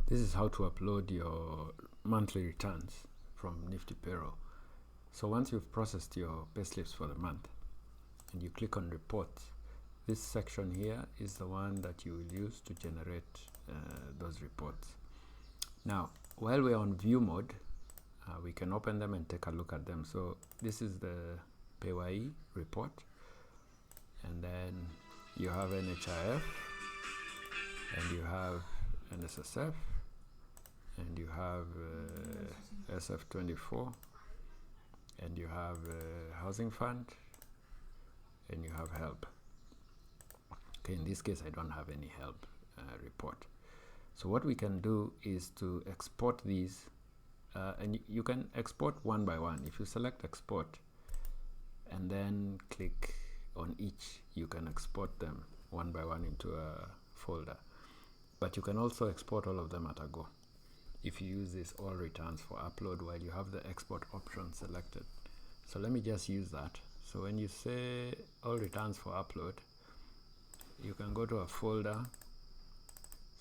This is how to upload your monthly returns from Nifty Payroll. So once you've processed your payslips for the month and you click on reports, this section here is the one that you will use to generate those reports. Now, while we're on view mode, we can open them and take a look at them. So this is the PAYE report, and then you have NHIF, and you have NSSF, and you have SF24, and you have housing fund, and you have help. Okay, in this case I don't have any help report. So what we can do is to export these, and you can export one by one. If you select export and then click on each, you can export them one by one into a folder. But you can also export all of them at a go if you use this all returns for upload while you have the export option selected. So let me just use that. So when you say all returns for upload, you can go to a folder.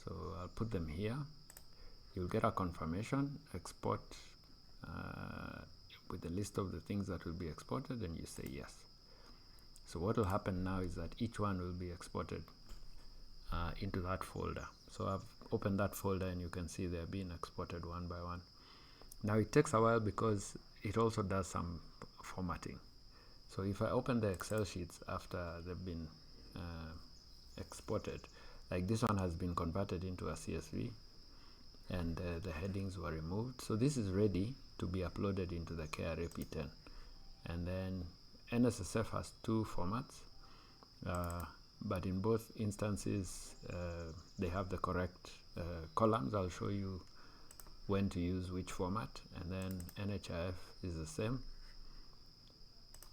So I'll put them here. You'll get a confirmation, export with the list of the things that will be exported, and you say yes. So what will happen now is that each one will be exported into that folder. So I've opened that folder and you can see they're being exported one by one. Now it takes a while because it also does some formatting. So if I open the Excel sheets after they've been exported, like this one has been converted into a CSV, and the headings were removed. So this is ready to be uploaded into the KRA P10. And then NSSF has two formats, but in both instances they have the correct columns. I'll show you when to use which format. And then NHIF is the same,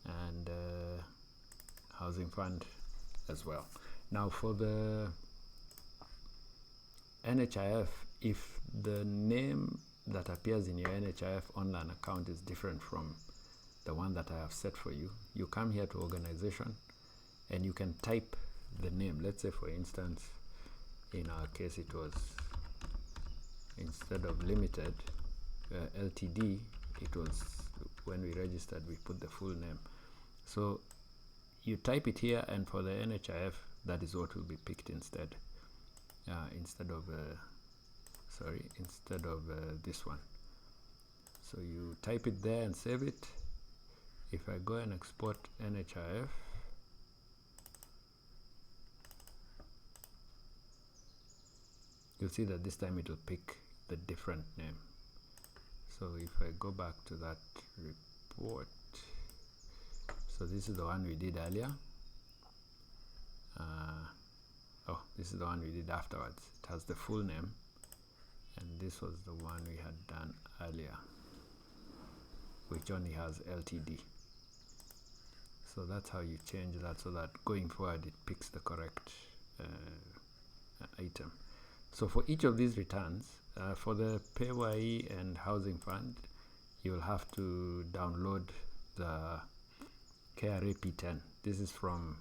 and housing fund as well. Now for the NHIF, if the name that appears in your NHIF online account is different from the one that I have set for you, you come here to organization and you can type the name. Let's say for instance, in our case it was, instead of limited LTD, it was, when we registered we put the full name. So you type it here, and for the NHIF that is what will be picked instead, instead of this one. So you type it there and save it. If I go and export NHIF, you'll see that this time it will pick the different name. So if I go back to that report, so this is the one we did earlier. This is the one we did afterwards. It has the full name, and this was the one we had done earlier, which only has LTD. So that's how you change that, so that going forward it picks the correct item. So for each of these returns, for the PAYE and housing fund, you will have to download the KRA P10. This is from,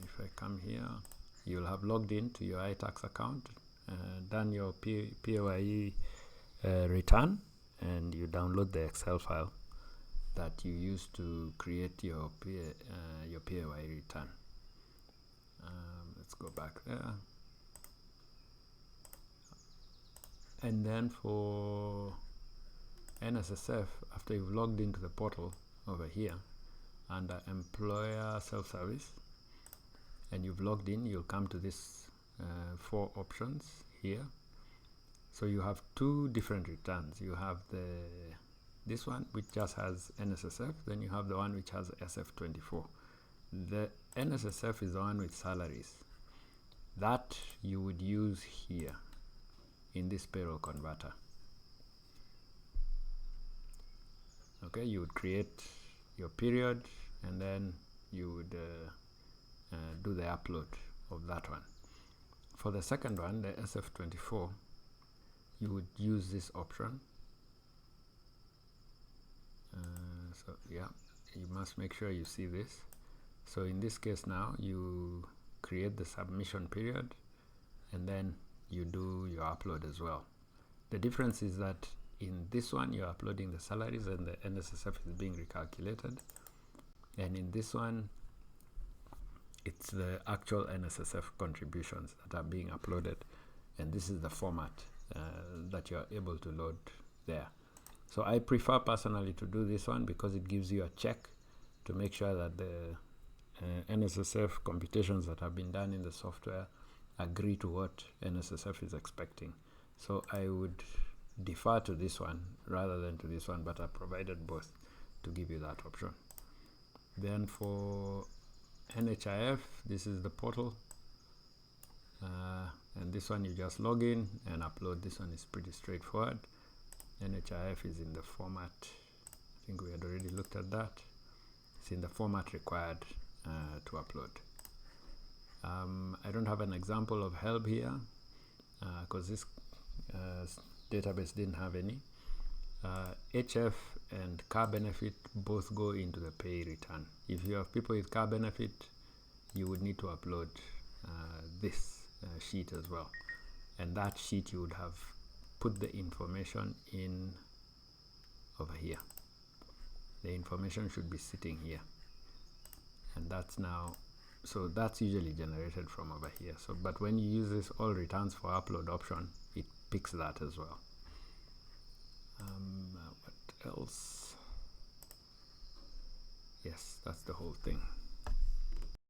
if I come here, you'll have logged in to your iTax account, done your PAYE return, and you download the Excel file that you use to create your PAYE return. Let's go back there. And then for NSSF, after you've logged into the portal over here under employer self-service and you've logged in, you'll come to this 4 options here. So you have 2 different returns. You have this one which just has NSSF, then you have the one which has SF24. The NSSF is the one with salaries that you would use here in this payroll converter. Okay, you would create your period and then you would do the upload of that one. For the second one, the SF24, you would use this option. So yeah, you must make sure you see this. So in this case now, you create the submission period and then you do your upload as well. The difference is that in this one you're uploading the salaries and the NSSF is being recalculated, and in this one it's the actual NSSF contributions that are being uploaded, and this is the format that you're able to load there. So I prefer personally to do this one because it gives you a check to make sure that the NSSF computations that have been done in the software agree to what NSSF is expecting. So I would defer to this one rather than to this one, but I provided both to give you that option. Then for NHIF, this is the portal, and this one you just log in and upload. This one is pretty straightforward. NHIF is in the format, I think we had already looked at that. It's in the format required to upload. I don't have an example of HELB here because this database didn't have any. HF and car benefit both go into the pay return. If you have people with car benefit, you would need to upload this sheet as well, and that sheet you would have put the information in over here. The information should be sitting here, and that's now, so that's usually generated from over here. So but when you use this all returns for upload option, it picks that as well. What else? Yes, that's the whole thing.